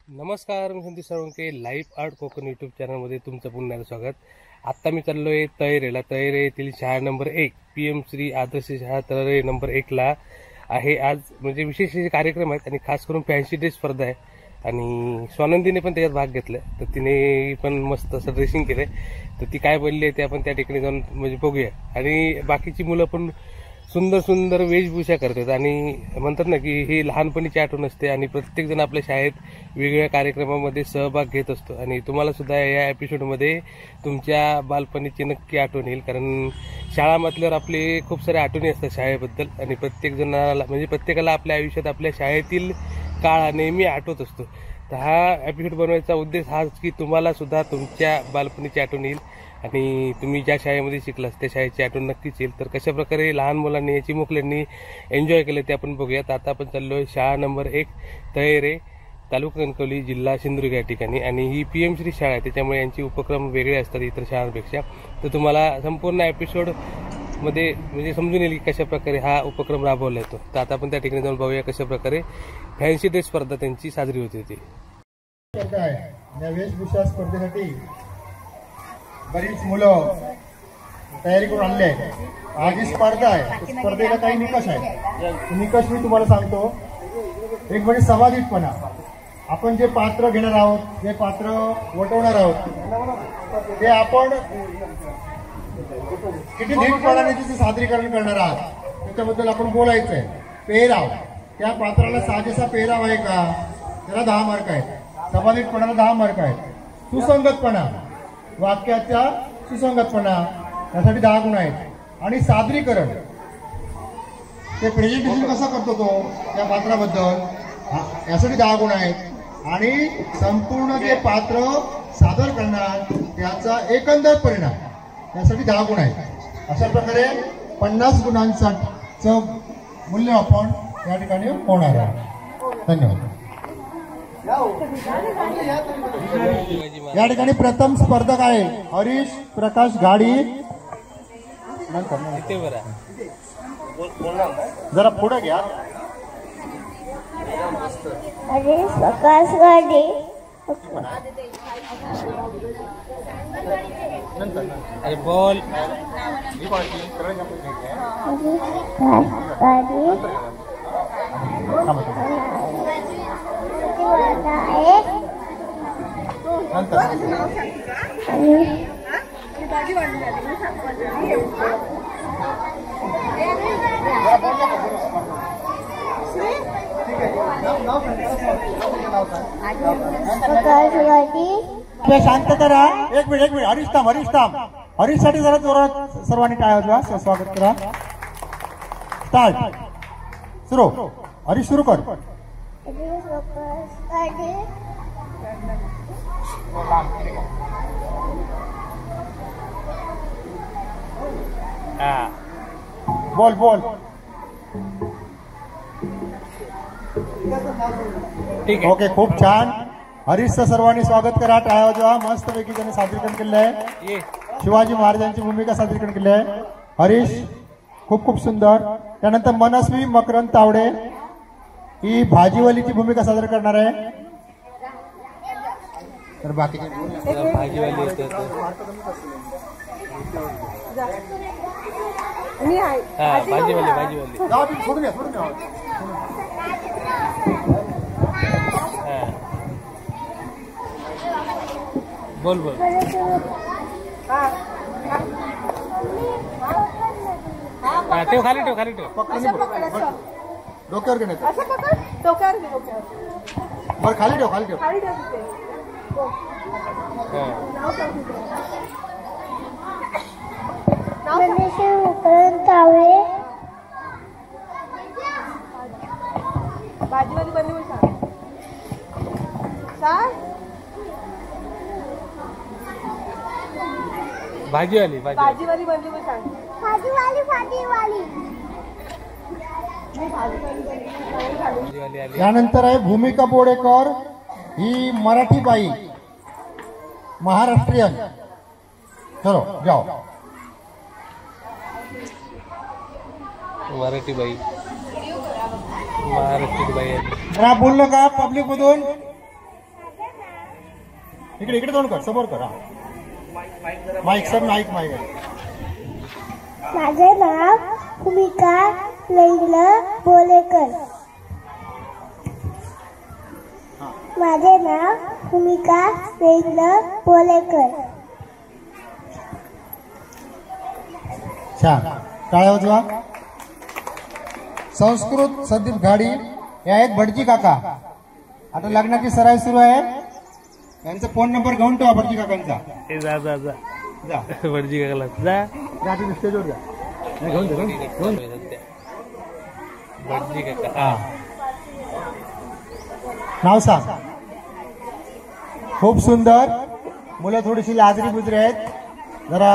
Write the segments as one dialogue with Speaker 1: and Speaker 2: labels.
Speaker 1: नमस्कार, मी Sandeep Salunke. Life Art Konkan YouTube चॅनलमध्ये तुमचं पुन्हा स्वागत. आत्ता मी चाललोय तळेरेला. तळेरे येथील शाळा नंबर 1 PM श्री आदर्श शाळा तळेरे नंबर 1ला आहे. आज म्हणजे विशेष कार्यक्रम आहेत आणि खास करून फॅन्सी ड्रेस स्पर्धा आहे आणि स्वानंदीने पण त्याच्यात भाग घेतला. तर तिने पण मस्त असं ड्रेसिंग केलंय. तर ती काय बोलली आहे ते आपण त्या ठिकाणी जाऊन म्हणजे बघूया. आणि बाकीची मुलं पण सुंदर सुंदर वेशभूषा करतात आणि म्हणतात ना की ही लहानपणीची आठवण असते आणि प्रत्येक जण आपल्या शाळेत वेगवेगळ्या कार्यक्रमामध्ये सहभाग घेत असतो. आणि तुम्हाला सुद्धा या एपिसोडमध्ये तुमच्या बालपणीची नक्की आठवण येईल, कारण शाळा म्हटल्यावर आपले खूप साऱ्या आठवणी असतात शाळेबद्दल आणि प्रत्येक जणाला म्हणजे प्रत्येकाला आपल्या आयुष्यात आपल्या शाळेतील काळ नेहमी आठवत असतो. तर हा एपिसोड बनवायचा उद्देश हाच की तुम्हाला सुद्धा तुमच्या बालपणीची आठवण येईल आणि तुम्ही ज्या शाळेमध्ये शिकलात त्या शाळेची आठवण नक्कीच येईल. तर कशा प्रकारे लहान मुलांनी याची मुलांनी एन्जॉय केलं ते आपण बघूयात. आता आपण चाललोय शाळा नंबर 1 तळेरे, तालुका कणकवली, जिल्हा सिंधुदुर्ग या ठिकाणी. आणि ही PM श्री शाळा आहे, त्याच्यामुळे यांचे उपक्रम वेगळे असतात इतर शाळांपेक्षा. तर तुम्हाला संपूर्ण एपिसोड मध्ये म्हणजे समजून येईल की कशा प्रकारे हा उपक्रम राबवला येतो. तर आता आपण त्या ठिकाणी जाऊन बघूया कशा प्रकारे फॅन्सी ड्रेस स्पर्धा त्यांची साजरी होती. ती
Speaker 2: या वेशभूषा स्पर्धेसाठी बरीच मुलं तयारी करून आणली आहे. आज ही स्पर्धा आहे, स्पर्धेला काही निकष आहे. निकष मी तुम्हाला सांगतो. एक म्हणजे समाजिकपणा. आपण जे पात्र घेणार आहोत, जे पात्र वटवणार आहोत ते आपण किती नीटपणाने तिचे सादरीकरण करणार आहात त्याच्याबद्दल आपण बोलायचं आहे. पेहराव, त्या पात्राला साजेसा पेहराव आहे का, त्याला 10 मार्क आहेत. समाजिकपणाला 10 मार्क आहेत. सुसंगतपणा, वाक्याचा सुसंगतपणा, यासाठी 10 गुण आहेत. आणि सादरीकरण, ते प्रेझेंटेशन कसं करतो तो त्या पात्राबद्दल, यासाठी 10 गुण आहेत. आणि संपूर्ण जे पात्र सादर करणार त्याचा एकंदर परिणाम, यासाठी 10 गुण आहेत. अशा प्रकारे 50 गुणांचं मूल्यमापन या ठिकाणी होणार आहे. धन्यवाद. या ठिकाणी प्रथम स्पर्धक आहे हरीश प्रकाश गाडी. जरा पुढे घ्या.
Speaker 3: हरीश प्रकाश गाडी.
Speaker 1: अरे बोल.
Speaker 2: शांत करा. एक मिनिट हरीश थांब. हरीश साठी जरा जोरात सर्वांनी टाळ्या वाजवा. स्वागत करा. स्टार्ट. सुरू. हरीश सुरू कर. बोल.
Speaker 1: ठीक आहे.
Speaker 2: ओके, खूप छान. हरीशचं सर्वांनी स्वागत करा. टाळ्या वाजवा. मस्तपैकी त्यांनी सादरीकरण केलं आहे. शिवाजी महाराजांची भूमिका सादरीकरण केली आहे. हरीश खूप सुंदर. त्यानंतर मनस्वी मकरंद तावडे ही भाजीवालीची भूमिका सादर करणार आहे. तर बाकी
Speaker 1: भाजीवाली बोल. ठेव खाली ठेव.
Speaker 2: डोक्यावर घेण्यात बरं. खाली ठेव.
Speaker 4: भाजीवाली बनली
Speaker 2: यानंतर आहे भूमिका बोडेकर. ही मराठी बाई, महाराष्ट्रीयन. चलो जाओ.
Speaker 1: मराठी बाई, महाराष्ट्रीयन बाई.
Speaker 2: जरा बोललो का पब्लिक मधून? इकडे इकडे तोंड कर, समोर कर. Mic sir, mic mic.
Speaker 3: माझे नाव भूमिका रैल बोलेकर. माझे नाव भूमिका रैल बोलेकर.
Speaker 2: छान, टाळ्या वाजवा. संस्कृत संदीप घाडी हे आहेत भटजी काका. आता लग्नाची सराई सुरू आहे. यांचा फोन नंबर घेऊन ठेवा भटजी काकांचा.
Speaker 1: ए जा जा जा
Speaker 2: जा
Speaker 1: भटजी काकाला जा.
Speaker 2: जा तुम्ही स्टेजवर जा. नाही, घेऊन जा, घेऊन जा.
Speaker 1: भटजी काका.
Speaker 2: हा, नाव सांग. खूप सुंदर मुलं, थोडीशी लाजरी बुजरी आहेत. जरा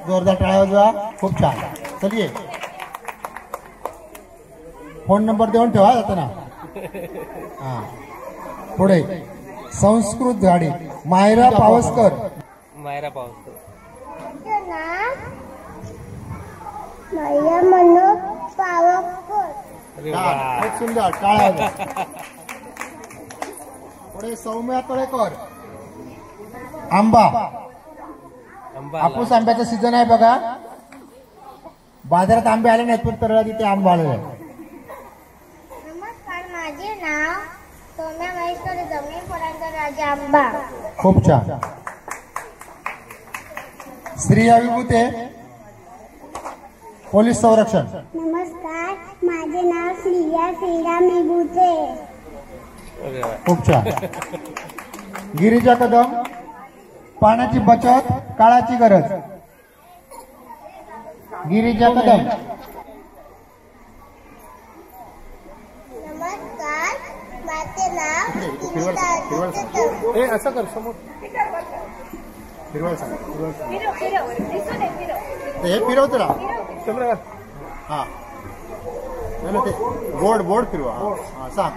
Speaker 2: जोरदार टाळ्या वाजवा. खूप छान. चलिये, फोन नंबर देऊन ठेवा जाताना. हा, पुढे संस्कृत गाडी मायरा पावसकर.
Speaker 1: मायरा पावसकर.
Speaker 3: माझे नाव माया मनोज पावकर.
Speaker 1: अरे
Speaker 2: छान,
Speaker 1: वा.
Speaker 2: खूप सुंदर. टाळ्या वाजवा. पुढे सौम्या तळेकर. आंबा.
Speaker 1: आंबा
Speaker 2: हापूस आंब्याचा सीझन आहे बघा. बाजारात आंबे आले नाहीत, पण तर तिथे आंबा आलेला आहे.
Speaker 3: नमस्कार, माझे नाव सोम्या महेश्वर जमीन फळांचा राजा आंबा.
Speaker 2: खूप छान. स्त्रिया विभूते, पोलीस संरक्षण.
Speaker 3: नमस्कार, माझे नाव श्रिया श्रीराम विभूते.
Speaker 1: अरे वा.
Speaker 2: खूप छान. गिरिजा कदम. पाण्याची बचत, काळाची गरज. गिरिजा कदम.
Speaker 3: नमस्कार, माझे नाव
Speaker 1: ए असं कर समोर.
Speaker 2: हे फिरवतो ना.
Speaker 1: चंद्रकांत.
Speaker 2: हा, नाही ना, ते बोर्ड फिरवा. हा, सांग.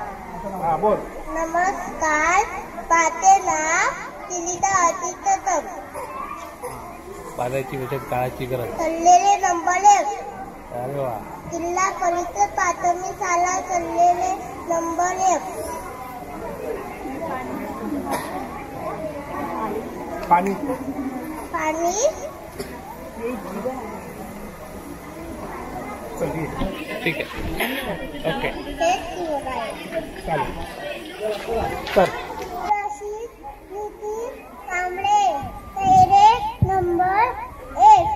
Speaker 1: हा बोल.
Speaker 3: नमस्कार, माझे नाव दिलिता अतिथम.
Speaker 1: पाण्याची बचत, काळाची गरज.
Speaker 3: सल्लेले नंबर 1.
Speaker 1: अरे वा.
Speaker 3: जिल्हा परिषद प्राथमिक शाळा सल्लेले नंबर 1.
Speaker 1: पाणी.
Speaker 3: पाणी
Speaker 1: ठीक आहे. ओके
Speaker 3: तेच दिवस आहे.
Speaker 1: चालेल. तर
Speaker 3: रशीद नितीन कांबळे तैरे नंबर 1.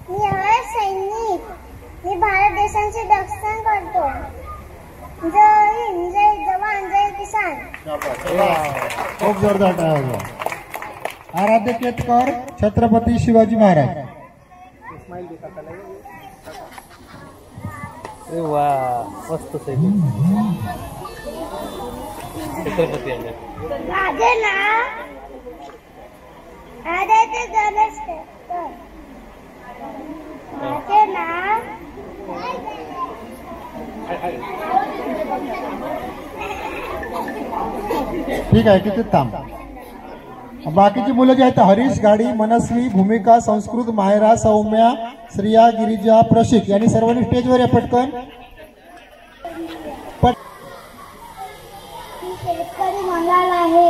Speaker 3: मी आहे सैनिक. मी भारत देशाचे रक्षण करतो. जय हिंद, जय जवान, जय किसान.
Speaker 2: खूप जोरदार टाळ्या वाजवा. आराध्य केतकर, छत्रपती शिवाजी महाराज.
Speaker 1: अरे वा, मस्त सैनिक. छत्रपती आहे.
Speaker 3: माझे नाव आदित्य गणेश केतकर. माझे नाव
Speaker 2: ठीक आहे, किती थांब. बाकीची मुलं जी आहेत हरीश गाडी, मनस्वी, भूमिका, संस्कृत, मायरा, सौम्या, श्रिया, गिरिजा, प्रशिक यांनी सर्वांनी स्टेजवर या पटकन.
Speaker 3: मी शेतकरी मंगल आहे.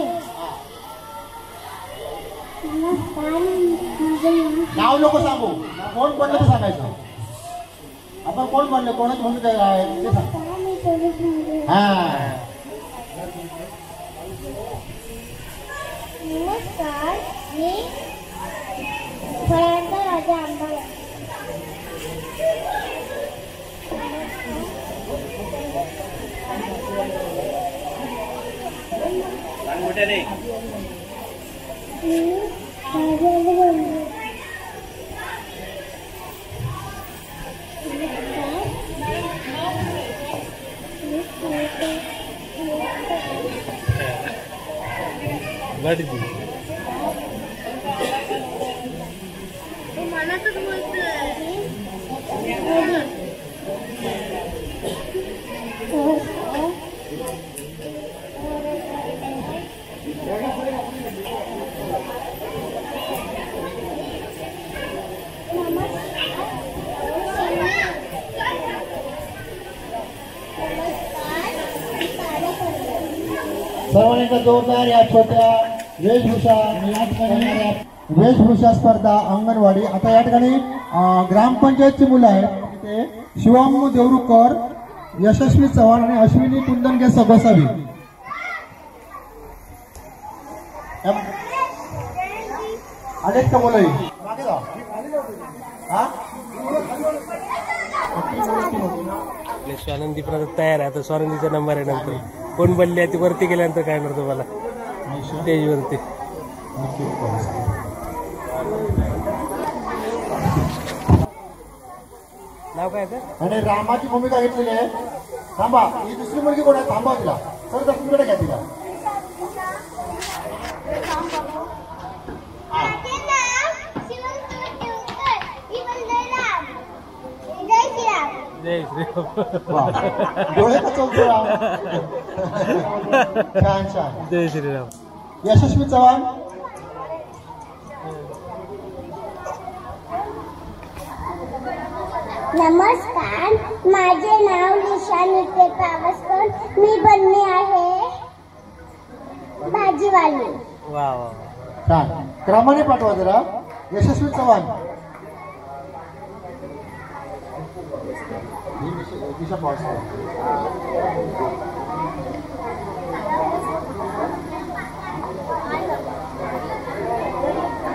Speaker 3: नमस्कार, माझे
Speaker 2: नाव नको सांगू, कोण बनलं ते सांगायचं. आपण कोण बनलं, कोणच म्हणून काय आहे ते सांग.
Speaker 3: नाव मी पोलीस म्हणजे.
Speaker 2: हा,
Speaker 3: नमस्कार, मी फळांचा राजा आंबा.
Speaker 1: गाडी दी.
Speaker 3: मनातच बोलतोय.
Speaker 2: सर्वांनी जोरदार या छोट्या वेशभूषा या ठिकाणी वेशभूषा स्पर्धा अंगणवाडी. आता या ठिकाणी ग्रामपंचायतची मुलं आहेत. ते शिवम देवरुकर, यशस्वी चव्हाण आणि अश्विनी कुंदनगे सगोसावी. अनेक का मुलं मागे जा. हा
Speaker 1: आपले स्वानंदी पण आता तयार आहे. आता स्वानंदीचा नंबर आहे. नंतर कोण बनली आहे ती वरती गेल्यानंतर काय करतो मला स्टेजवरती. नाव काय तर
Speaker 2: आणि रामाची भूमिका घेतलेली आहे. थांबा, ही दुसरी मुलगी कोण आहे? थांबा तिला सर, दक्षिणकडे घ्या तिला.
Speaker 3: माझे नाव शिवम देवकर. मी बोलतोय राम. जय श्रीराम.
Speaker 1: जय श्रीराम.
Speaker 2: वा. डोळे का चौकतो राम. छान छान.
Speaker 1: जय श्रीराम.
Speaker 2: यशस्वी चव्हाण.
Speaker 3: नमस्कार, माझे नाव निशा नित्य पावसकर. मी बनणे आहे भाजीवाली.
Speaker 1: वा वा वा.
Speaker 2: छान. क्रमाने पाठवा जरा. यशस्वी चव्हाण.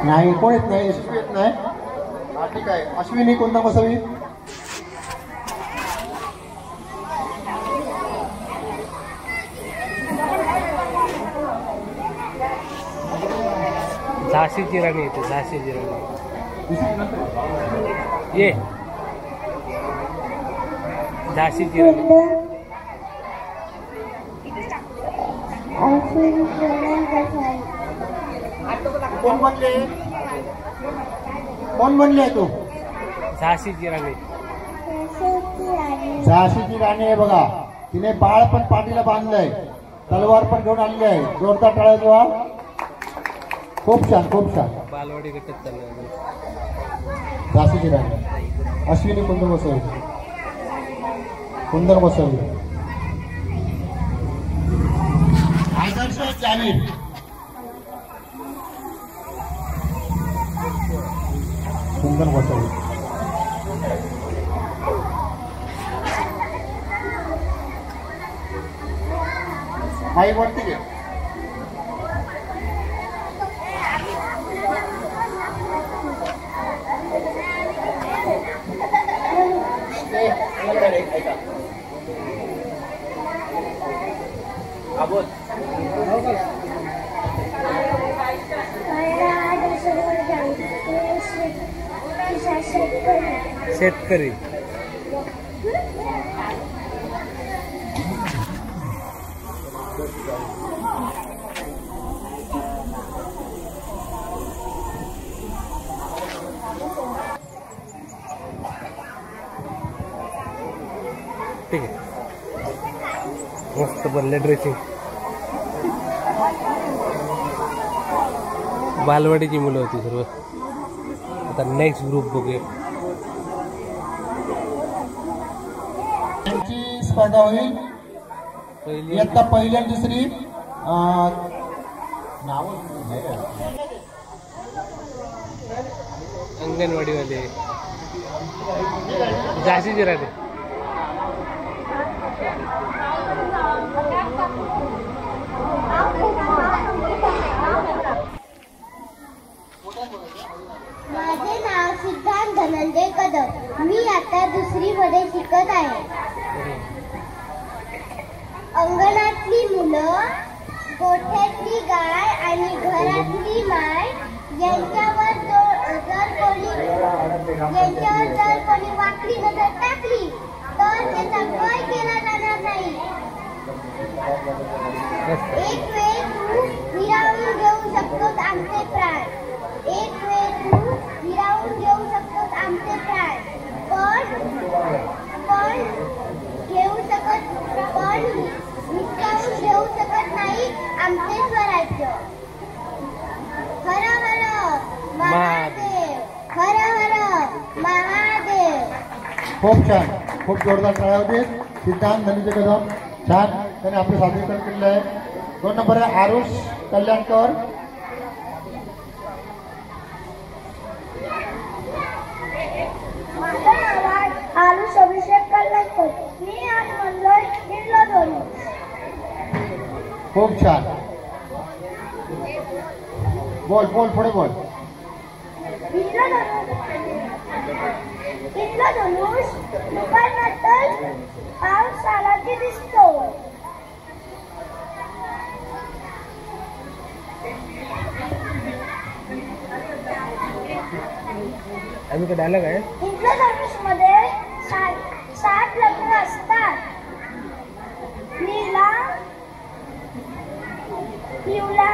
Speaker 2: नाही, कोण येत नाही. यशस्वी येत नाही. हा ठीक आहे. अश्विनी कोणता बसावी?
Speaker 1: झाशीची राणी येते. झाशीची राणी ये. झाशीची राणी.
Speaker 2: कोण बनले? कोण बनली आहे तू?
Speaker 1: झाशीची राणी.
Speaker 2: झाशीची राणी आहे बघा. तिने बाळ पण पाठीला बांधलंय, तलवार पण घेऊन आलेली आहे. जोरदार टाळ्या वाजवा. खूप छान, खूप छान.
Speaker 1: बालवाडी गटत चाललं.
Speaker 2: झाशीची राणी. अश्विनी कुंदन बसवली. कुंदन बसवली. आदर्श जामीर. कुंदन बसवली. आई वरती घे.
Speaker 1: शेतकरी. ठीक आहे. मस्त बनले ड्रेसिंग. बालवाडीची मुलं होती सर्व. आता नेक्स्ट ग्रुप बघूया.
Speaker 2: त्यांची स्पर्धा होईल.
Speaker 1: पहिली
Speaker 2: इयत्ता पहिली आणि दुसरी. नाव
Speaker 1: अंगणवाडीवाले. झाशीची राणी.
Speaker 3: माझे नाव सिद्धांत धनंजय कदम. मी आता दुसरीमध्ये शिकत आहे. अंगणातली मुलं, गोठ्यातली गाय आणि घरातली माय यांच्यावर जर कोणी वाकडी नजर टाकली तर त्याचा भय केला जाणार नाही. एक वेळ तू हिरावून घेऊ शकतोस आमचे प्राण. एक वेळ तू हिरावून घेऊ शकतोस आमचे प्राण. पण हिसकावून घेऊ शकत नाही आमचे स्वराज्य. हर हर महादेव. हर हर महादेव.
Speaker 2: खूप छान. खूप जोरदार टाळ्या होते. सिद्धांत धनंजय कदम छान त्याने आपलं सादरीकरण केलेलं आहे. 2 नंबर आहे आरुष कल्याणकर.
Speaker 3: धनुष अभिषेक कल्याणकर. मी आज म्हणलोय इंद्रधनुष.
Speaker 2: खूप छान. बोल बोल पुढे बोल.
Speaker 3: इंद्रधनुष दुपारनंतर पाऊस आला की दिसतो.
Speaker 1: अजून काय डायलॉग आहे?
Speaker 3: इंद्रधनुष मध्ये 7 लग्न असतात. नीला, पिवळा,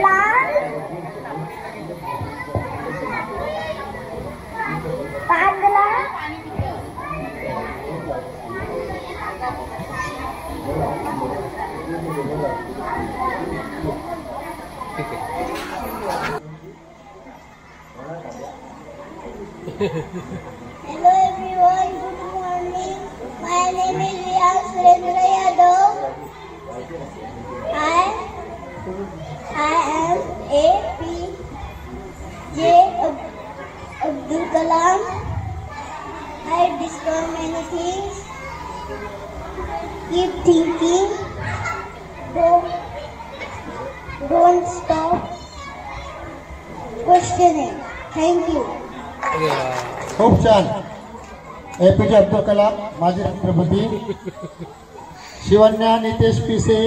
Speaker 3: लाल, पांढरा,
Speaker 1: ठीक आहे.
Speaker 3: Hello everyone, good morning. My name is Riya Surendra Yadav. I am APJ Abdul Kalam. I discover many things. Keep thinking. Don't stop questioning. Thank you.
Speaker 1: अरे वा.
Speaker 2: खूप छान. APJ अब्दुल कलाम माजी राष्ट्रपती. शिवन्या नितेश पिसे.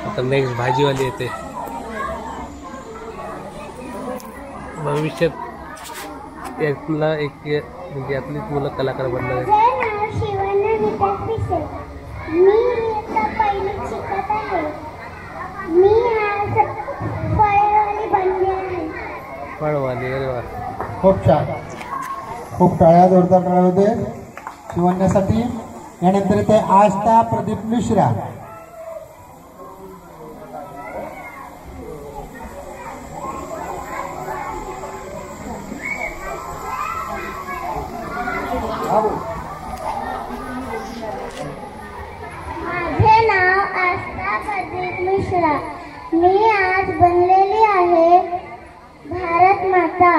Speaker 1: आता नेक्स्ट भाजीवाली येते. भविष्यात यातला एक म्हणजे आपलीच मुलं कलाकार बनणार आहेत.
Speaker 3: माझे नाव शिवन्या नितेश पिसे. मी इयत्ता पहिलीत शिकत आहे. मी आज फळवाली बनली आहे.
Speaker 1: फळवाली. अरे वा.
Speaker 2: खूप छान. खूप टाळ्या जोरदार टाळ्या होते शिवण्यासाठी. यानंतर इथे आस्था प्रदीप मिश्रा.
Speaker 3: माझे नाव आस्था प्रदीप मिश्रा. मी आज बनलेली आहे भारत माता.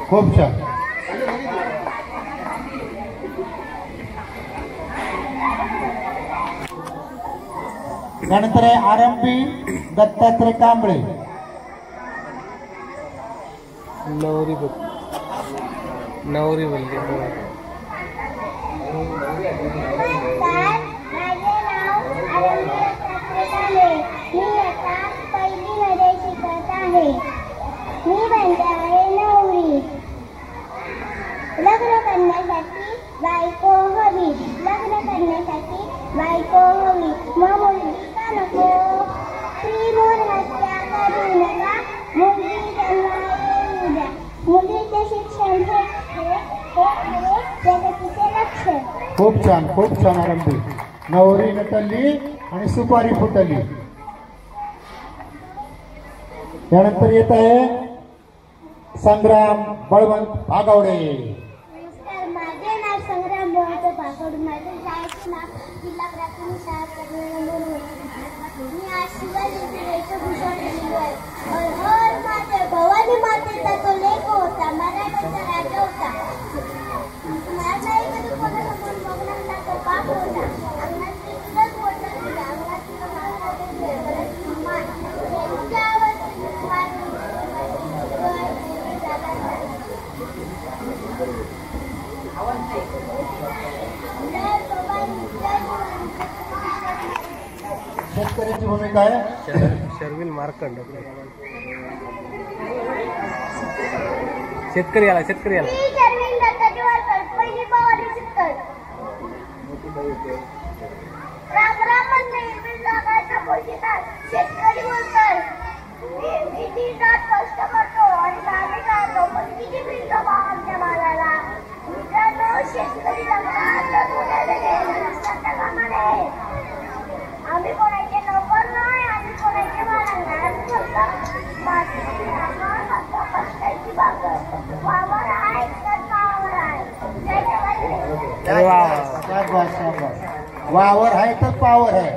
Speaker 2: खूप छान. त्यानंतर आहे आरंभी दत्तात्रय कांबळे.
Speaker 1: नवरी बनली.
Speaker 3: माझे नाव आरंभी दत्तात्रय. मी आता पहिलीमध्ये शिकत आहे. मी बनते आहे नवरी. लग्न करण्यासाठी बायको हवी. लग्न करण्यासाठी बायको हवी. मग मुलगी का नको? श्रीमोर हत्या करू नका. मुलगी जन्माला येऊ द्या. मुलीचे शिक्षण हे आहे प्रगतीचे लक्ष्य.
Speaker 2: खूप छान. खूप छान. आरंभी नवरी नटली आणि सुपारी फुटली. यानंतर येत आहे संग्राम बळवंत आगावडे.
Speaker 3: नमस्कार, माझे नाव संग्राम बळवंत पाकड. माझे शाळेचे नाव जिल्हा प्राथमिक शाळा करणारा. मी आज शिवाजी वेशभूषा केली आहे. हर माते भवानी मातेचा तो लेख होता. मराठ्याचा राजा होता. माझाही कधी कोणासमोर बघण्याचा तो बाप होता. अंगाची तुझंच बोलत होता. अंगाची
Speaker 2: शेतकऱ्याची भूमिका आहे.
Speaker 1: शर्विल मार्कंड. शेतकरी आला.
Speaker 3: मी शर्विल दत्ताजी वारकर. पहिली पवारी शिकतोय. राम राम म्हणते हिरवी जागायचा पोशितात. शेतकरी बोलतोय. मी दिवसात कष्ट करतो आणि धान्य काढतो. पण किती मिळतो भाव आमच्या मालाला? मित्रांनो, शेतकरी लग्नात कामा नये. आम्ही कोणाचे नोकर नाही. आम्ही कोणाचे मालक नाही. आम्ही फक्त मातीची कामं, फक्त कष्टाची भाकर. वावर आहे तर कामावर आहे. जय जवान.
Speaker 1: अरे वा.
Speaker 2: शाबास, शाबास. वावर आहे तर पावर आहे.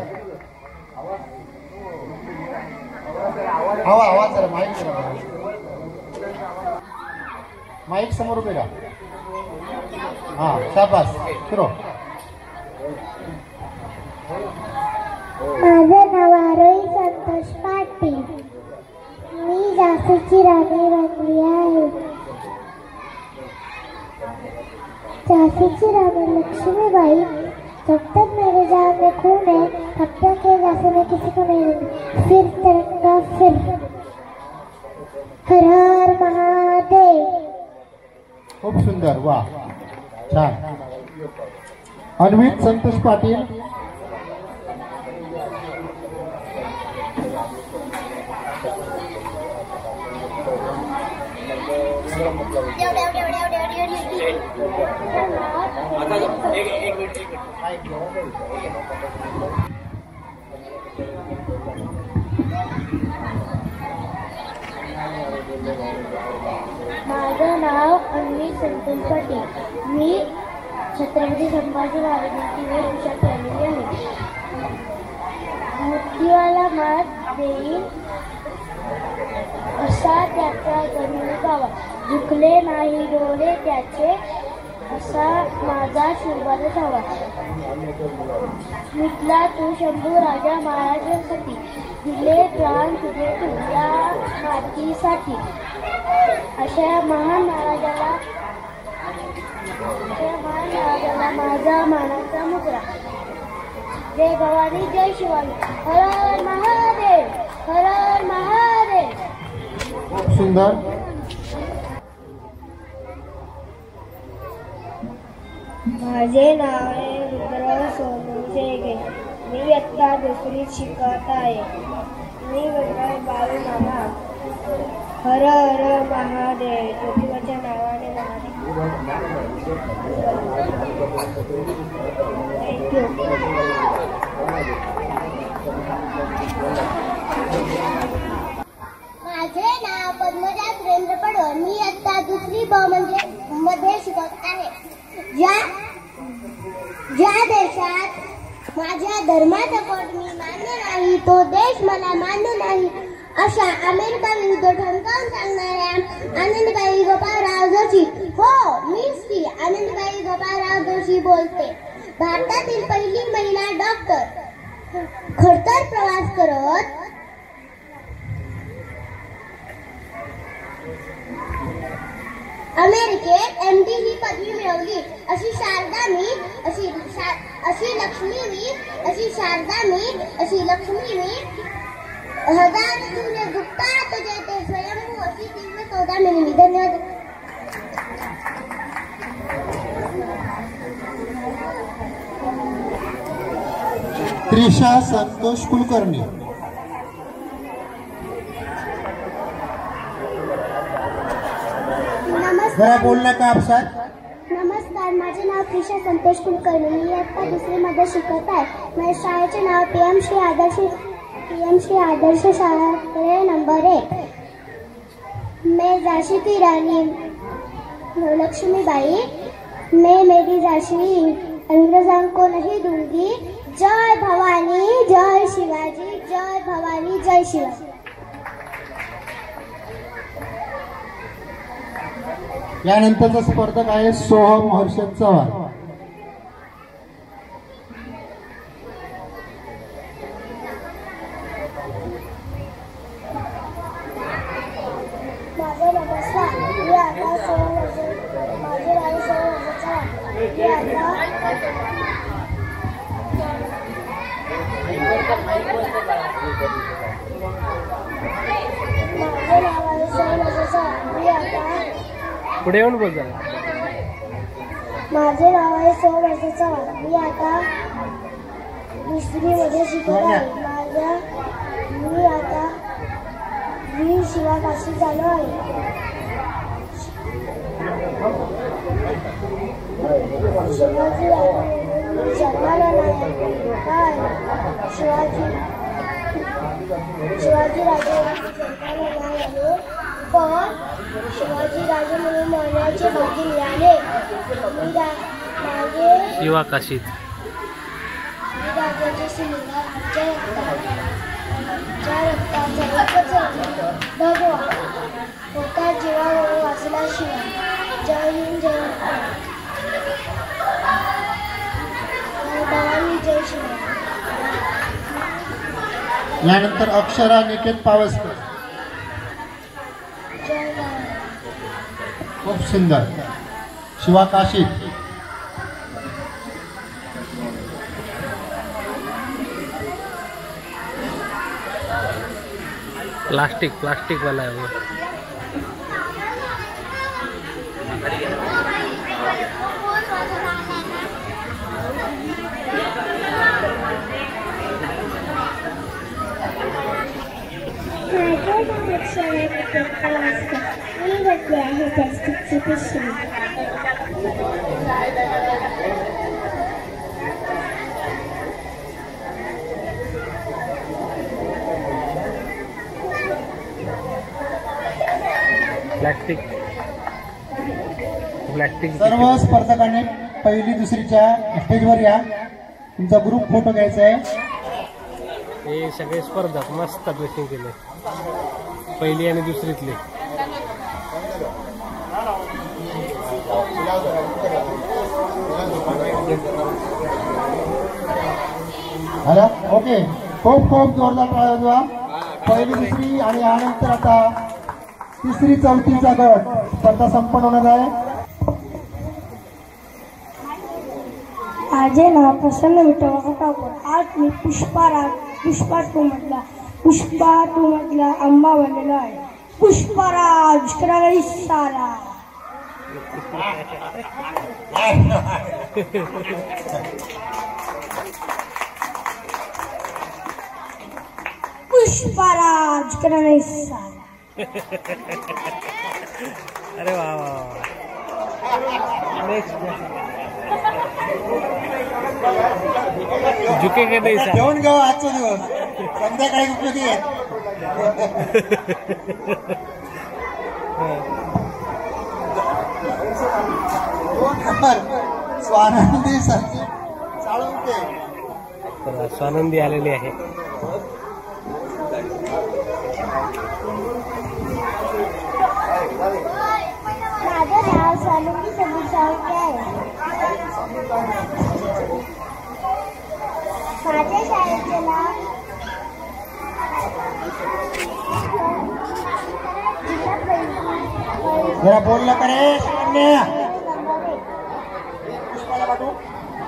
Speaker 2: आवाज जरा माईक समोर उभे राहा. हा शाबास सुरू.
Speaker 3: माझं नाव आरोही संतोष पाटील. मी झाशीची राणी रंगली आहे. झाशीची राणी लक्ष्मीबाई. जब तक मेरे जान में खून है तब तक ये झांसी में किसी को नहीं दूंगी. फिर तिरंगा फिर. हर हर महादेव.
Speaker 2: खूप सुंदर. वा छान. अन्वित संतोष पाटील.
Speaker 3: माझं नाव अन्वित संतोष पाटील. मी छत्रपती संभाजी महाराजांची वेशभूषा केलेली आहे. मृत्यूला मात देईल असा त्याचा जन्म गावा. झुकले नाही डोळे त्याचे असा माझा शिरभार हवा. मिटला तू शंभू राजा महाराजांसाठी. दिले प्राण तुझे तू या मातीसाठी. अशा महान महाराजाला माझा मानाचा मुद्रा. जय भवानी जय शिवानी. हर हर महादेव. हर हर महादेव.
Speaker 2: खूप सुंदर.
Speaker 3: माझे नाव आहे रुद्र सोनू शेगे. मी इयत्ता 2रीत शिकत आहे. मी गंगा बाळू मामा. हर हर महादेव. ज्योतिबाच्या नावाने महादेव. थँक्यू. माझे नाव पद्मजा सुरेंद्र पडवळ. मी इयत्ता 2री ब मध्ये शिकत आहे. ज्या देशात माझ्या धर्माचा कोट मी मान्य नाही तो देश मला मान्य नाही अशा अमेरिका विरुद्ध ठणकावून सांगणाऱ्या आनंदीबाई गोपाळराव जोशी. हो मी श्री आनंदीबाई गोपाळराव जोशी बोलते. भारतातील पहिली महिला डॉक्टर. खडतर प्रवास करत अमेरिकेत MD ही पदवी मिळवली. अशी शारदा मी. अशी लक्ष्मी मी. अशी शारदा मी. अशी लक्ष्मी मी. हजार सूर्य गुप्ता तो जयते स्वयंभू. अशी तीव्र 14 मिळवली. धन्यवाद.
Speaker 2: त्रिशा संतोष कुलकर्णी. जरा बोलना का आपसात.
Speaker 3: नमस्कार. माझे नाव त्रिशा संतोष कुलकर्णी. मी इयत्ता 2रीमध्ये शिकत आहे. माझ्या शाळेचे नाव PM श्री आदर्श शाळा नंबर 1. मैं झांसी की रानी लक्ष्मीबाई. मैं मेरी झांसी अंग्रेजों को नहीं दूंगी. जय भवानी जय शिवाजी. जय भवानी जय शिवाजी.
Speaker 2: यानंतरचा स्पर्धक आहे सोहम हर्षद चव्हाण.
Speaker 3: माझे नमस्कार. मी आता माझे नाव सोहम हर्षद चव्हाण.
Speaker 1: पुढे येऊन बोल जरा.
Speaker 3: माझे नाव आहे सोहम हर्षद चव्हाण. मी आता 2रीमध्ये शिकत आहे. मी आता वीर शिवा काशी झालो आहे. शिवाजी जन्माला नाही काय शिवाजी राजे जन्माला नाही आले पण शिवाजी राजे म्हणून मरण्याचे भाग्य मिळाले. माझे
Speaker 1: शिवा काशीत.
Speaker 3: तेजस्विनीला ज्या रक्ताचा एकच भगवा होता जीवावर वाचला शिवा. जय हिंद जय भवानी जय शिवा.
Speaker 2: यानंतर अक्षरा निकेत पावसकर.
Speaker 3: जय भवानी.
Speaker 2: खूप सुंदर. शिवा काशीद.
Speaker 1: प्लास्टिक वाला है वो.
Speaker 3: मी घेतली आहे प्लास्टिकची पिशवी.
Speaker 1: प्लास्टिक
Speaker 2: सर्व स्पर्धकांनी पहिली दुसरीच्या स्टेजवर या. तुमचा ग्रुप फोटो घ्यायचा आहे.
Speaker 1: हे सगळे स्पर्धक मस्त ड्रेसिंग केले, पहिली आणि दुसरीतले.
Speaker 2: Hello okay. खूप खूप जोरदार टाळ्या वाजवा. पहिली दुसरी आणि यानंतर आता तिसरी चौथीचा गट स्पर्धा संपन्न होणार आहे.
Speaker 3: माझे नाव प्रसन्न विठ्ठल खटावकर. आज मी पुष्पा टू मधला आंबा बनलेला आहे. पुष्पराज करायला सारा. पुष्पराज करायला सारा.
Speaker 1: अरे वा वा. झुके का नाही सर.
Speaker 2: घेऊन घेऊ आजचा दिवस संध्याकाळी उपयोगी आहे. स्वानंदी साळुंके.
Speaker 1: स्वानंदी आलेली आहे.
Speaker 3: माझं नाव स्वानंदी समीर साळुंके आहे. माझ्या शाळेचे नाव
Speaker 2: जरा बोललं का रे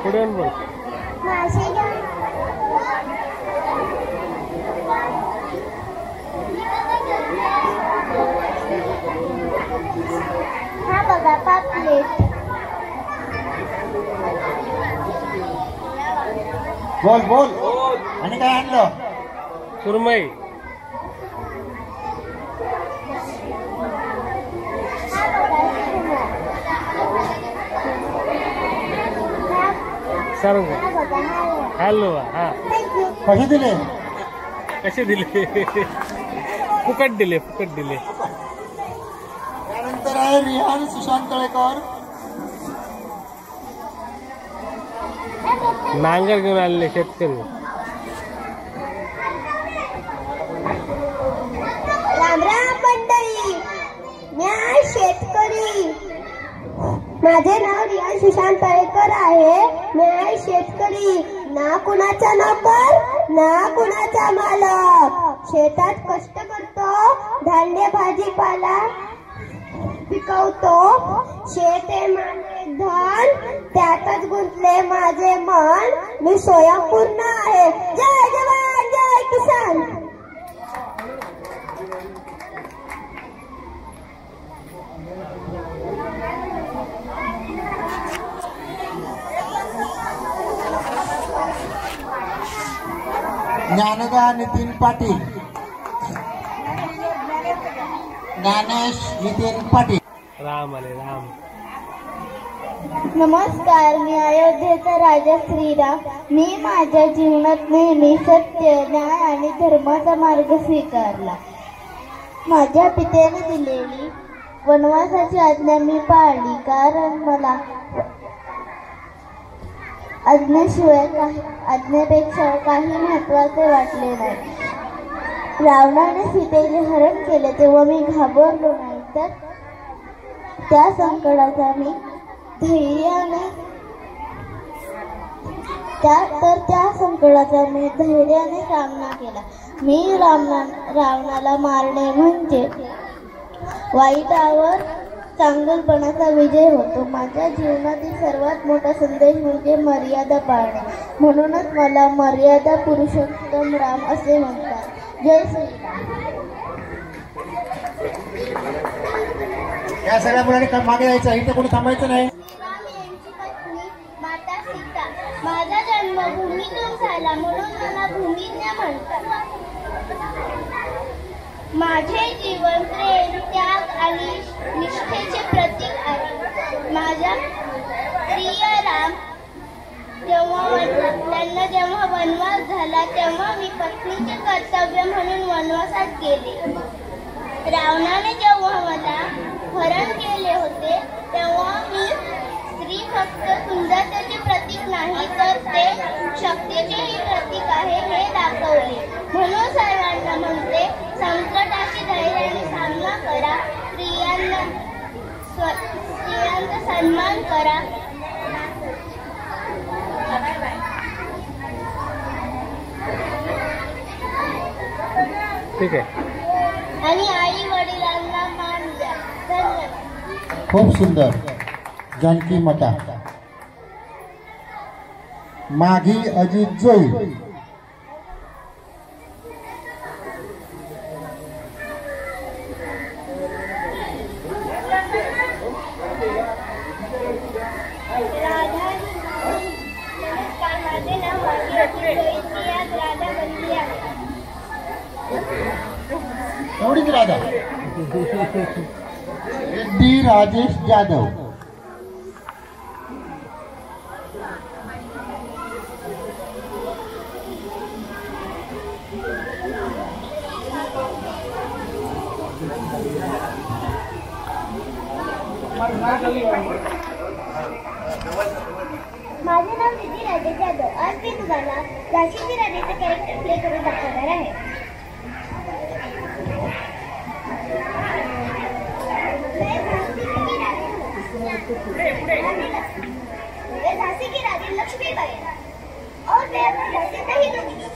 Speaker 1: पुढे बोल.
Speaker 3: हा बघा पापलेट.
Speaker 2: बोल बोल. आणि काय आणलं.
Speaker 1: सुरमई. सांग. हॅलो. हा
Speaker 2: कसे दिले.
Speaker 1: कसे दिले. फुकट दिले.
Speaker 2: त्यानंतर आहे रिहान सुशांत तळेकर.
Speaker 1: नांगर घेऊन आलेले शेतकरी.
Speaker 3: रामराम मंडळी. मी आहे शेतकरी. माझे नाव रिहान सुशांत तळेकर आहे. मी आहे शेतकरी. ना कुणाचा नोकर ना कुणाचा मालक. शेतात कष्ट करतो, धान्य भाजीपाला पिकवतो. शेत हे माझे धन, त्यातच गुंतले माझे मन. मी स्वयंपूर्ण आहे. जय जवान जय किसान.
Speaker 2: ज्ञानदा नितीन पाटील. ज्ञानेश नितीन पाटील.
Speaker 1: राम आले राम.
Speaker 3: नमस्कार. मी अयोध्येचा राजा श्रीराम. मी माझ्या जीवनात नेहमी सत्य, न्याय आणि धर्माचा मार्ग स्वीकारला. माझ्या पित्याने दिलेली वनवासाची आज्ञा मी पाळली, कारण मला आज्ञेपेक्षा काही महत्वाचे वाटले नाही. रावणाने सीतेचे हरण केले तेव्हा मी घाबरलो नाही, तर त्या संकटाचा मी धैर्याने सामना केला. मी रावणाला मारणे म्हणजे वाईटावर चांगुलपणाचा विजय होतो. माझ्या जीवनातील सर्वात मोठा संदेश म्हणजे मर्यादा पाळणे. म्हणूनच मला मर्यादा पुरुषोत्तम राम असे म्हणतात. जय श्रीराम.
Speaker 2: या सगळ्या मुलांनी मागे यायचं, इथे कोणी थांबायचं नाही.
Speaker 3: माता सीता माझा जन्म भूमीतून झाला म्हणून मला भूमिज्ञ म्हणतात. माझे जीवन प्रेम, त्याग आणि निष्ठेचे प्रतीक आहे. माझा प्रिय राम जेव्हा वनवास झाला तेव्हा मी पत्नीचे कर्तव्य म्हणून वनवासात गेले. रावणाने जेव्हा मला हरण केले होते तेव्हा मी स्त्री फक्त सुंदरतेचे प्रतीक नाही तर ते शक्तीचेही प्रतीक आहे हे दाखवले. म्हणून सर्वांना म्हणते, संकटाशी धैर्याने सामना करा, स्त्रियांचा सन्मान करा.
Speaker 1: ठीक आहे.
Speaker 3: आणि आई वडिलांना मान द्या. धन्यवाद.
Speaker 2: खूप सुंदर. जानकी मटा. माघी अजित जोई.
Speaker 3: माझे नाव माघी अजित जोई. मी आज राधा बनली आहे.
Speaker 2: एवढीच राधा. डी राजेश जाधव.
Speaker 3: माझे नाव निधी राजेश जाधव. आज मी तुम्हाला झाशीची राणीचे कॅरेक्टर प्ले करून दाखवणार आहे. झांसी की रानी लक्ष्मीबाई और मैं अपने घर से नहीं दूंगी.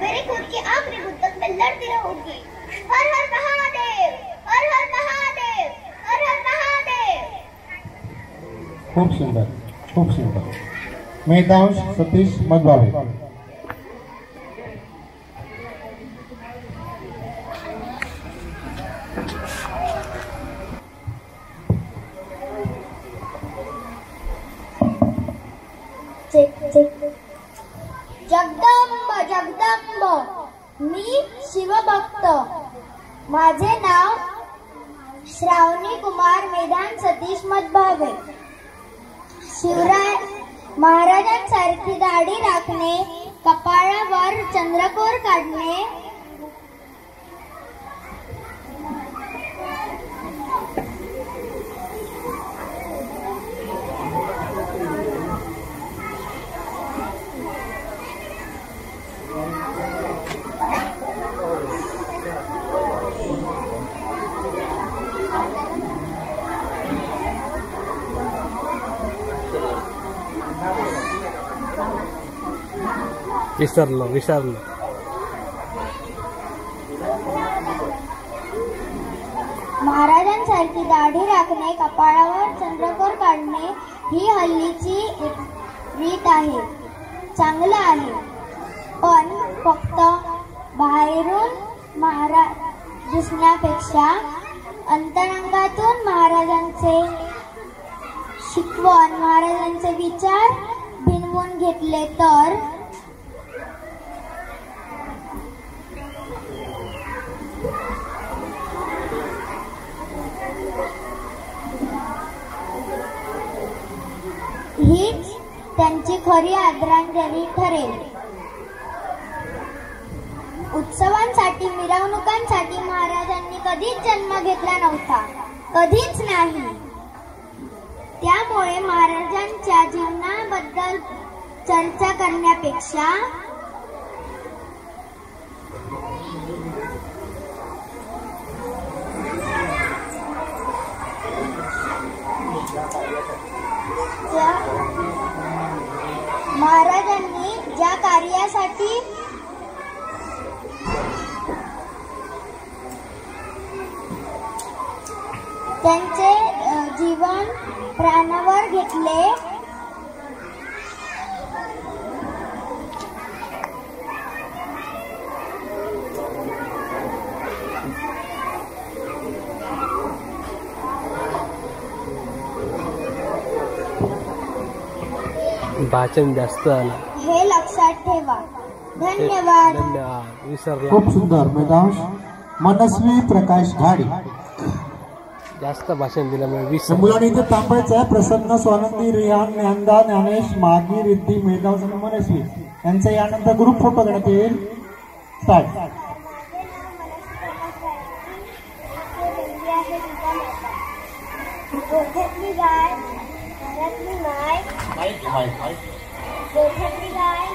Speaker 3: मेरे खून की आखिरी बूंद तक मैं लड़ती रहूंगी. हर हर महादेव, हर हर महादेव, हर हर महादेव.
Speaker 2: खूप सुंदर, खूप सुंदर. मेधांश सतीश मधवावे.
Speaker 3: जगदंब जगदंब मी शिवभक्त. माझे नाव श्रावणी कुमार मेधान सतीश मधभावे. शिवराय महाराजांसारखी दाढी राखणे, कपाळावर चंद्रकोर काढणे,
Speaker 1: विसरलो.
Speaker 3: महाराजांसारखी दाढी राखणे, कपाळावर चंद्रकोर काढणे ही हल्लीची रीत आहे. चांगलं आहे, पण फक्त बाहेरून महाराज दिसण्यापेक्षा अंतरंगातून महाराजांचे शिकवण, महाराजांचे विचार भिनवून घेतले तर हीच त्यांची खरी आदरांजली ठरेल. उत्सवांसाठी, मिरवणुकांसाठी महाराजांनी कधीच जन्म घेतला नव्हता, कधीच नाही. त्यामुळे महाराजांच्या जीवनाबद्दल चर्चा करण्यापेक्षा महाराजांनी ज्या कार्यासाठी त्यांचे जीवन प्राणावर घेतले
Speaker 1: भाषण जास्त आला.
Speaker 3: हे लक्षात ठेवा. धन्यवाद.
Speaker 1: धन्यवाद. विसरला.
Speaker 2: खूप सुंदर मेधांश. मनस्वी प्रकाश घाडी.
Speaker 1: जास्त भाषण दिल्यामुळे विसर.
Speaker 2: मुलांनी इथे थांबायचं आहे. प्रसन्न, स्वानंदी, रिहान, ज्ञानदा, ज्ञानेश, मागी, रिद्धी, मेधांश आणि मनस्वी यांचा यानंतर ग्रुप फोटो घेण्यात येईल. स्टार्ट.
Speaker 3: गोठ्यातली गाय घरातली माय, गोठ्यातली गाय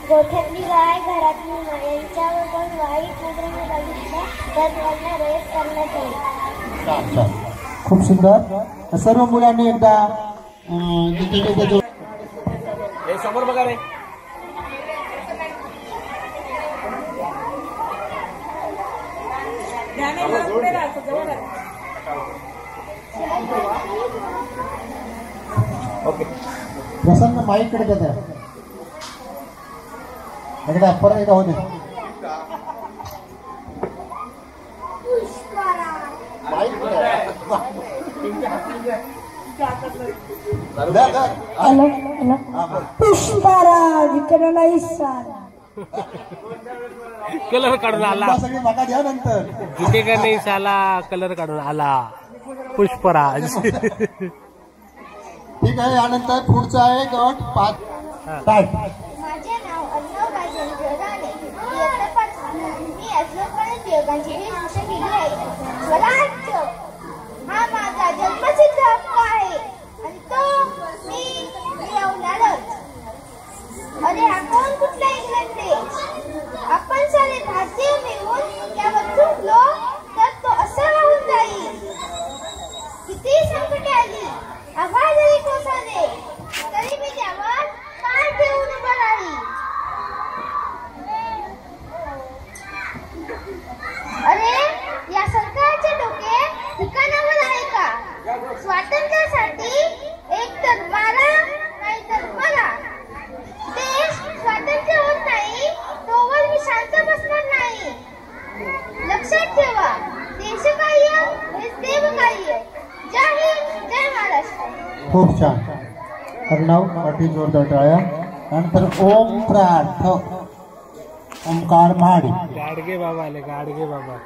Speaker 3: गोठ्यातली गाय घरातली माय यांच्यावर पण वाईट नजरेने बघितलं तर त्यांना रेस करण्यात येईल.
Speaker 2: खूप सुंदर. सर्व मुलांनी एकदा
Speaker 1: समोर बघा रे. ओके.
Speaker 2: प्रसन्न माईक कडे देत आहे. एकदा परत एकदा होते.
Speaker 3: पुष्पराज इकडे नाही सारा.
Speaker 1: कलर काढून आला.
Speaker 2: सगळी मागा द्या नंतर.
Speaker 1: जिथे का नाही साला कलर काढून आला पुष्पराज.
Speaker 2: ठीक आहे. यानंतर पुढचा आहे गट 5. स्टार्ट.
Speaker 3: माझे नाव अर्णव राजेंद्र राणे. मी अजूनपर्यंत योगांची ही भाषा केली आहे. स्वराज्य हा माझा जन्मसिद्ध हक्क आहे आणि तो मी मिळवणारच. अरे आपण कुठला इंग्लंड देश? आपण सारे भारतीय मिळून त्यावर चुकलो तर तो असा वाहून जाईल. किती संकटे आली, आवाज जरी कोसळले तरी मी त्यावर पाय ठेवून उभा राहील. अरे या सरकारचे डोके ठिकाणावर आहे का? स्वातंत्र्यासाठी एक तर मारा नाही तर मला. देश स्वातंत्र्य होत नाही तोवर मी शांत बसणार नाही. लक्षात ठेवा, देशकार्य हेच देवकार्य. जय हिंद, जय महाराष्ट्र.
Speaker 2: खूप छान. अर्णव पाटील जोरदार टाळ्या. नंतर ओम प्रार्थ ओमकार महाडी.
Speaker 1: गाडगे बाबा आले. गाडगे बाबा,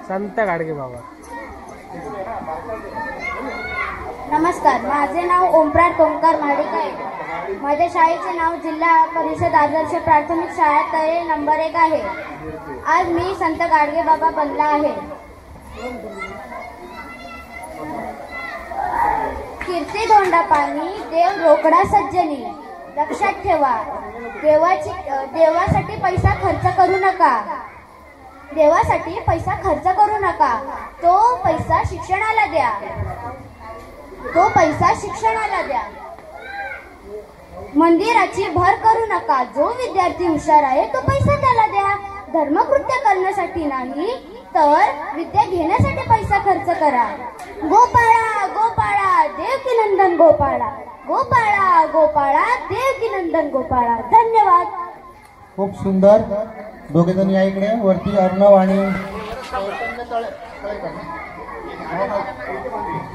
Speaker 1: संत गाडगे बाबा.
Speaker 3: नमस्कार. माझे नाव ओमकार ओंकार महाडिक आहे. माझ्या शाळेचे नाव जिल्हा परिषद आदर्श प्राथमिक शाळा तळे नंबर 1 आहे. आज मी संत गाडगे बाबा बनला आहे. कीर्ती धोंडा पाणी देव रोकडा सज्जनी. लक्षात ठेवा, देवासाठी पैसा खर्च करू नका. देवासाठी पैसा खर्च करू नका. तो पैसा शिक्षणाला द्या. तो पैसा शिक्षणाला द्या. मंदिराची भर करू नका. जो विद्यार्थी हुशार आहे तो पैसा त्याला द्या. धर्मकृत्य करण्यासाठी नाही तर विद्या घेण्यासाठी पैसा खर्च करा. गोपाळा गोपाळा देवकी नंदन गोपाळा. गोपाळा गोपाळा देवकी नंदन गोपाळा. धन्यवाद.
Speaker 2: खूप सुंदर. दोघे जण या इकडे वरती. अर्णव आणि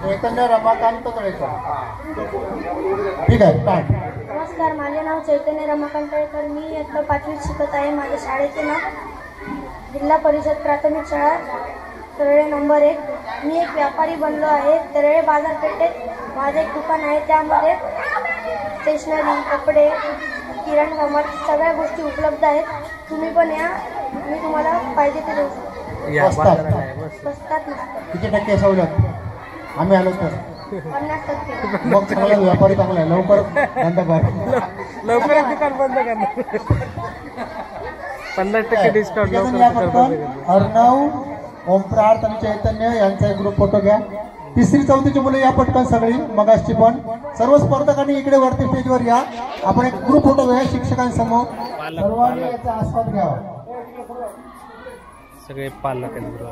Speaker 2: चैतन्य रमाकांत तळेकर. ठीक आहे. स्टार्ट.
Speaker 3: नमस्कार. माझे नाव चैतन्य रमाकांत तळेकर. मी इयत्ता 5वीत शिकत आहे. माझ्या शाळेचे नाव जिल्हा परिषद प्राथमिक शाळा तळेरे नंबर 1. मी एक व्यापारी बनलो आहे. तळेरे बाजारपेठेत माझे एक दुकान आहे. त्यामध्ये स्टेशनरी, कपडे, किराणा सामान सगळ्या गोष्टी उपलब्ध आहेत. तुम्ही पण या. मी तुम्हाला पाहिजे ते देऊ शकतो.
Speaker 1: या बाजाराला आहे.
Speaker 3: स्वस्तात नसतं.
Speaker 2: किती टक्के सवलत आम्ही आलो तर
Speaker 3: 50%.
Speaker 2: मग चांगला व्यापारी चांगला आहे, लवकर धंदा कर.
Speaker 1: लवकरच दुकान बंद करणार. 50% डिस्काउंट
Speaker 2: ठीक आहे,
Speaker 1: लवकर
Speaker 2: या
Speaker 1: दुकान
Speaker 2: पटकन.
Speaker 1: बंद करणार.
Speaker 2: अर्णव, ओमप्रार्थ आणि चैतन्य यांचा एक ग्रुप फोटो घ्या. तिसरी चौथीची मुलं या पटकन सगळी मगासची पण. सर्व स्पर्धकांनी इकडे वरती स्टेजवर या. आपण एक ग्रुप फोटो घ्या शिक्षकांसमोर. सर्वांनी याचा आस्वाद घ्यावा.
Speaker 1: सगळे पालक आहेत बरोबर.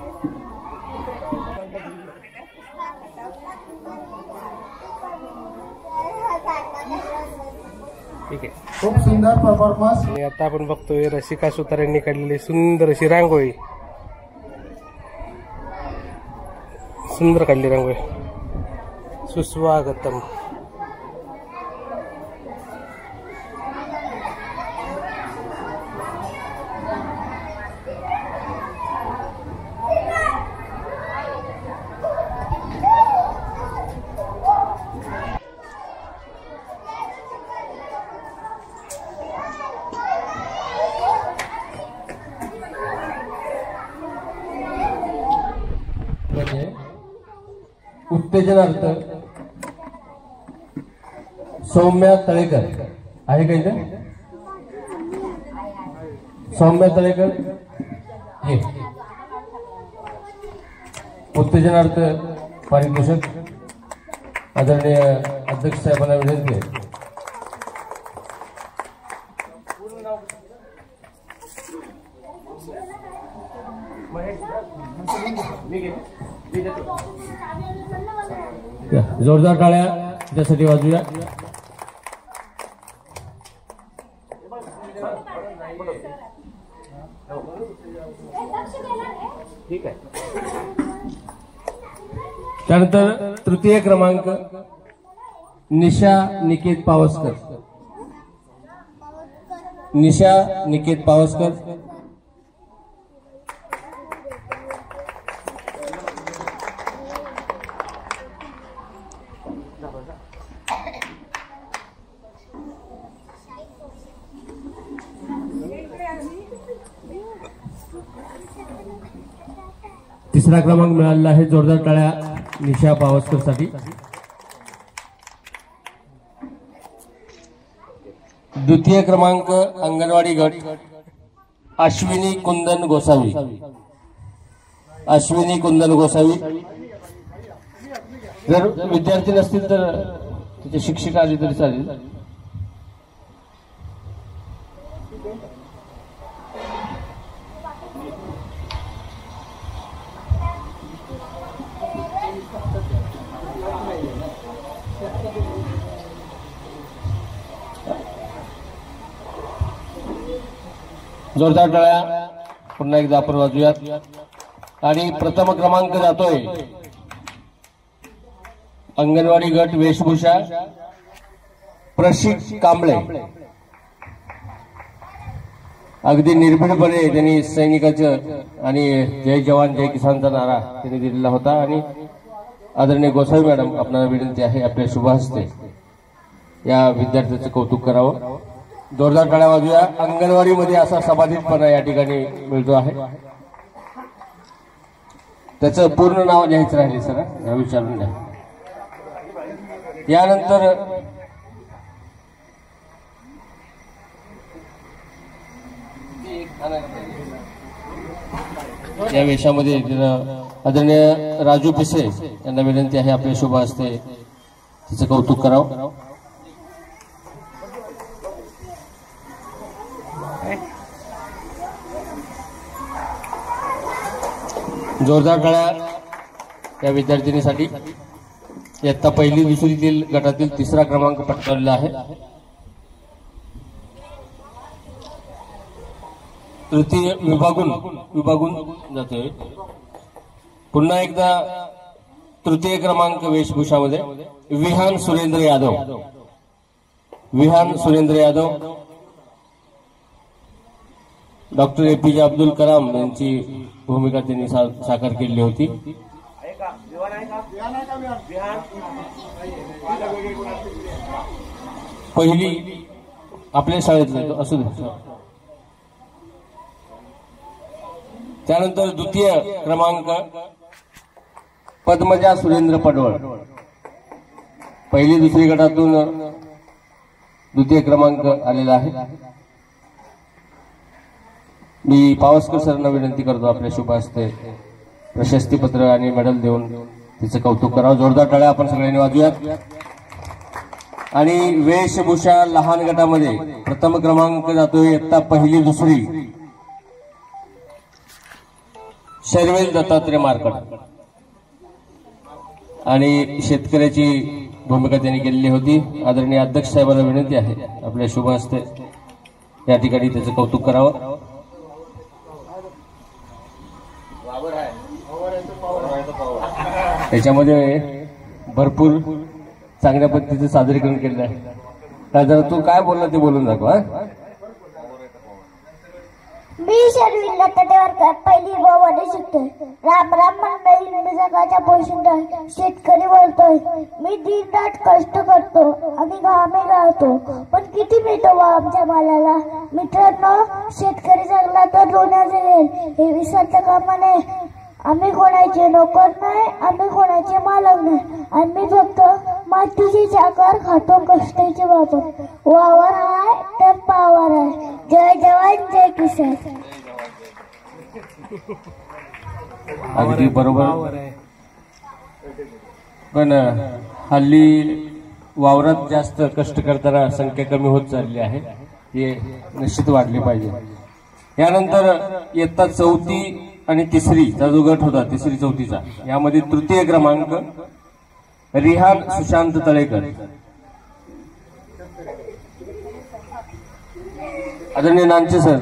Speaker 1: ठीक आहे.
Speaker 2: खूप सुंदर परफॉर्मन्स.
Speaker 1: आणि आता आपण बघतोय रसिका सुतार यांनी काढलेली सुंदर अशी रांगोळी. सुंदर काढली रांगोळी. सुस्वागतम.
Speaker 4: उत्तेजनार्थ सौम्या तळेकर आहे का इथे? सौम्या तळेकर ये. उत्तेजनार्थ पारितोषिक आदरणीय अध्यक्ष साहेबांना विनंती आहे. जोरदार टाळ्या त्यासाठी वाजूया. त्यानंतर तृतीय क्रमांक निशा निकेत पावसकर. निशा निकेत पावसकर. तिसरा क्रमांक मिळालेला आहे. जोरदार टाळ्या निशा पावसकर साठी. द्वितीय क्रमांक अंगणवाडी गट अश्विनी कुंदन गोसावी. अश्विनी कुंदन गोसावी. जर विद्यार्थी नसतील तर तिथे शिक्षिका आली तरी चालेल. जोरदार टाळ्या पुन्हा एकदा आपण वाजूयात. आणि प्रथम क्रमांक जातोय अंगणवाडी गट वेशभूषा प्रशिक कांबळे. अगदी निर्भीडपणे त्यांनी सैनिकाचं आणि जय जवान जय किसानचा नारा त्यांनी दिलेला होता. आणि आदरणीय गोसावी मॅडम आपल्याला विनंती आहे आपल्या शुभ हस्ते या विद्यार्थ्याचं कौतुक करावं. जोरदार टाळ्या वाजूया. अंगणवाडीमध्ये असा समाधितपणा या ठिकाणी मिळतो आहे. त्याचं पूर्ण नाव लिहायचं राहिले सर विचारून द्या. यानंतर या वेशामध्ये आदरणीय राजू पिसे यांना विनंती आहे आपल्या शुभ हस्ते तिचं कौतुक करावं. जोरदार टाळ्या या विद्यार्थिनीसाठी. इयत्ता पहिली दुसरीतील गटातील तिसरा क्रमांक पटकावलेला आहे. तृतीय विभागून जातोय. पुन्हा एकदा तृतीय क्रमांक वेशभूषामध्ये विहान सुरेंद्र यादव. विहान सुरेंद्र यादव. डॉक्टर APJ अब्दुल कलाम यांची भूमिका त्यांनी साकार केली होती. पहिली आपल्या शाळेतला असू दे. त्यानंतर द्वितीय क्रमांक पद्मजा सुरेंद्र पडवळ, पहिली दुसरी गटातून द्वितीय क्रमांक आलेला आहे. मी पावसकर सरांना विनंती करतो आपल्या शुभ हस्ते प्रशस्तीपत्र आणि मेडल देऊन तिचं कौतुक करावं. जोरदार टाळ्या आपण सगळ्यांनी वाजूयात. आणि वेशभूषा लहान गटामध्ये प्रथम क्रमांक जातोय इयत्ता पहिली दुसरी शर्वेल दत्तात्रय मार्कड. आणि शेतकऱ्याची भूमिका त्यांनी केलेली होती. आदरणीय अध्यक्ष साहेबांना विनंती आहे आपल्या शुभ हस्ते या ठिकाणी त्याचं कौतुक करावं. त्याच्यामध्ये भरपूर चांगल्या पद्धतीचं सादरीकरण केलेलं आहे. तर जरा तू काय बोलला ते बोलून दाखव.
Speaker 3: मी शर्विल दत्तात्रय पहिली ब मध्ये शिकतोय. राम राम मंडळी, मी सकाळच्या पोषण शेतकरी बोलतोय. मी दिनरात कष्ट करतो आणि घामे गाळतो, पण किती मिळतो वा आमच्या मालाला. मित्रांनो, शेतकरी जगला तर ऋणाचे येईल हे विसरता कामा नये. आम्ही कोणाचे नोकर नाही, आम्ही कोणाचे मालक नाही. आम्ही फक्त मातीची चाकर खातो, कष्टाचे वापर. वावर आहे तर पावर आहे. जय जवान जय किसान.
Speaker 4: अगदी बरोबर. पण हल्ली वावरात जास्त कष्ट करताना संख्या कमी होत चालली आहे, हे निश्चित वाढले पाहिजे. यानंतर इयत्ता चौथी आणि तिसरीचा जो गट होता, तिसरी चौथीचा, यामध्ये तृतीय क्रमांक रिहान सुशांत तळेकर. आदरणीय नांचे सर,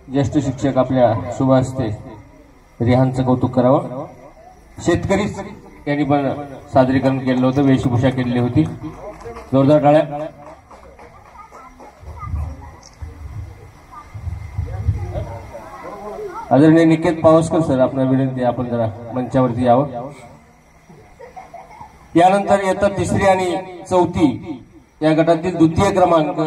Speaker 4: ज्येष्ठ शिक्षक, आपल्या शुभ हस्ते रिहानचं कौतुक करावं. शेतकरी यांनी पण सादरीकरण केलं होतं, वेशभूषा केलेली होती. जोरदार टाळ्या. आदरणीय निकेत पावसकर सर, आपल्याला विनंती आपण जरा मंचावरती यावं. यानंतर इयत्ता तिसरी आणि चौथी या गटातील द्वितीय क्रमांक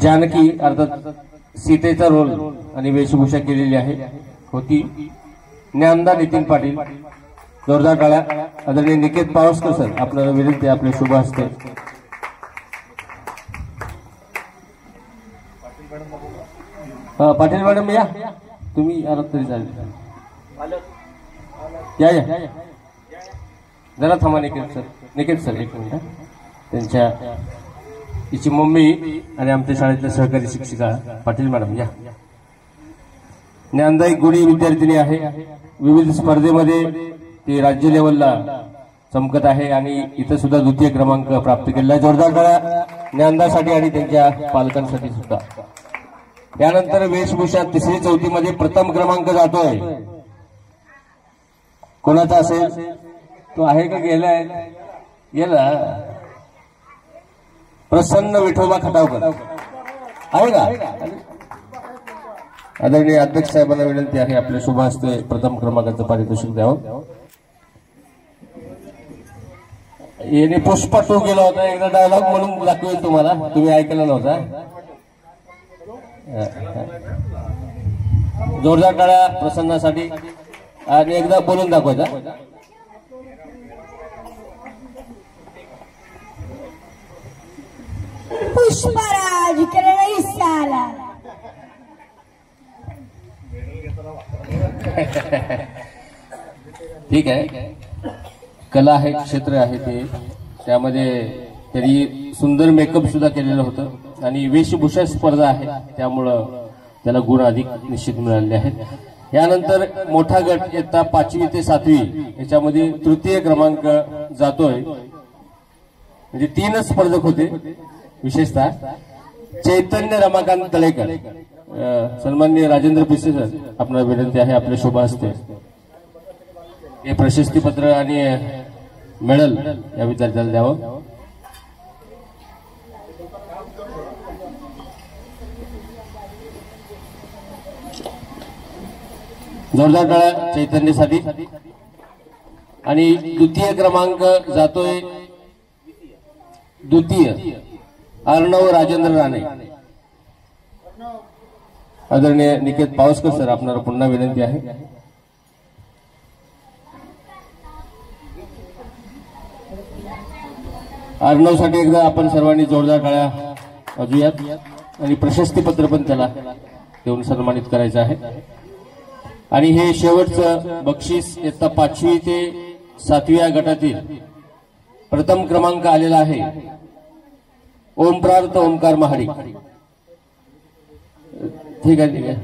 Speaker 4: जानकी, अर्थात सीतेचा रोल आणि वेशभूषा केलेली आहे होती, ज्ञानदा नितीन पाटील. जोरदार टाळ्या. आदरणीय निकेत पावसकर सर, आपल्याला विनंती आपले शुभ हस्ते. पाटील मॅडम या, तुम्ही आलात तरी चालेल. या या जरा थांबा. निकेत सर एक मिनिट. त्यांच्या तिची मम्मी आणि आमच्या शाळेतल्या सहकारी शिक्षिका पाटील मॅडम या. ज्ञानदायी गुणी विद्यार्थिनी आहे. विविध स्पर्धेमध्ये ती राज्य लेवलला चमकत आहे आणि इथं सुद्धा द्वितीय क्रमांक प्राप्त केलेला आहे. जोरदार टाळ्या ज्ञानदासाठी आणि त्यांच्या पालकांसाठी सुद्धा. यानंतर वेशभूषा तिसरी चौथी मध्ये प्रथम क्रमांक जातोय. कोणाचा असेल तो? आहे का गेलाय? गेला. प्रसन्न विठोबा खटावकर आहे का? आदरणीय अध्यक्ष साहेबांना विनंती आहे आपल्या शुभ हस्ते प्रथम क्रमांकाचं पारितोषिक द्यावं. याने पुष्पा 2 गेला होता, एकदा डायलॉग म्हणून दाखवेल तुम्हाला, तुम्ही ऐकला नव्हता. जोरदार टाळ्या प्रसन्नासाठी. आणि एकदा बोलून दाखवायचा.
Speaker 3: पुष्पराज साला.
Speaker 4: ठीक आहे. कला आहे, क्षेत्र आहे ते, त्यामध्ये त्यांनी सुंदर मेकअप सुद्धा केलेलं होतं आणि वेशभूषा स्पर्धा आहे, त्यामुळं त्याला गुण अधिक निश्चित मिळाले आहेत. यानंतर मोठा गट इयत्ता 5वी ते 7वी याच्यामध्ये तृतीय क्रमांक जातोय. म्हणजे 3 स्पर्धक होते. विशेषतः चैतन्य रमाकांत तळेकर, सन्माननीय राजेंद्र पिसे सर, आपल्याला विनंती आहे आपल्या शुभ हस्ते हे प्रशस्तीपत्र आणि मेडल या विद्यार्थ्याला द्यावं. जोरदार टाळ्या चैतन्यसाठी. आणि द्वितीय क्रमांक जातोय द्वितीय अर्णव राजेंद्र राणे. आदरणीय निकेत पावसकर सर, आपणाला पुन्हा विनंती आहे. अर्णवसाठी एकदा आपण सर्वांनी जोरदार टाळ्या वाजवूयात आणि प्रशस्तीपत्र पण त्याला देऊन सन्मानित करायचं आहे. आणि हे शेवटचं बक्षीस इयत्ता 5वी ते 7व्या गटातील प्रथम क्रमांक आलेला आहे. ओमप्रार्थ ओमकार महाडिक. ठीक आहे, ठीक आहे.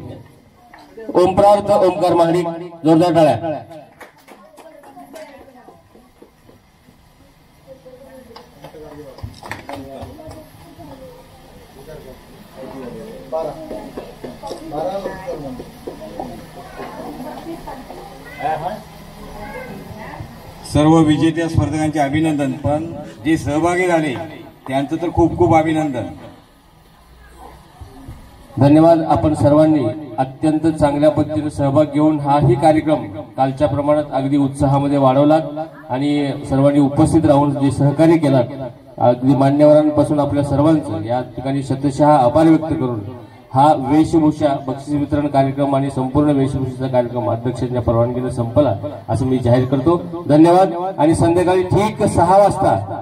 Speaker 4: ओमप्रार्थ ओमकार महाडिक, जोरदार टाळ्या.
Speaker 5: सर्व विजेत्या स्पर्धकांचे अभिनंदन, पण जे सहभागी झाले त्यांचं तर खूप खूप अभिनंदन.
Speaker 4: धन्यवाद. आपण सर्वांनी अत्यंत चांगल्या पद्धतीने सहभाग घेऊन हाही कार्यक्रम कालच्या प्रमाणात अगदी उत्साहामध्ये वाढवलात आणि सर्वांनी उपस्थित राहून जे सहकार्य केलात, अगदी मान्यवरांपासून आपल्या सर्वांचं या ठिकाणी शतशः आभार व्यक्त करून हा वेशभूषा बक्षीस वितरण कार्यक्रम आणि संपूर्ण वेशभूषेचा कार्यक्रम अध्यक्षांच्या परवानगीने संपला असं मी जाहीर करतो. धन्यवाद. आणि संध्याकाळी ठीक 6 वाजता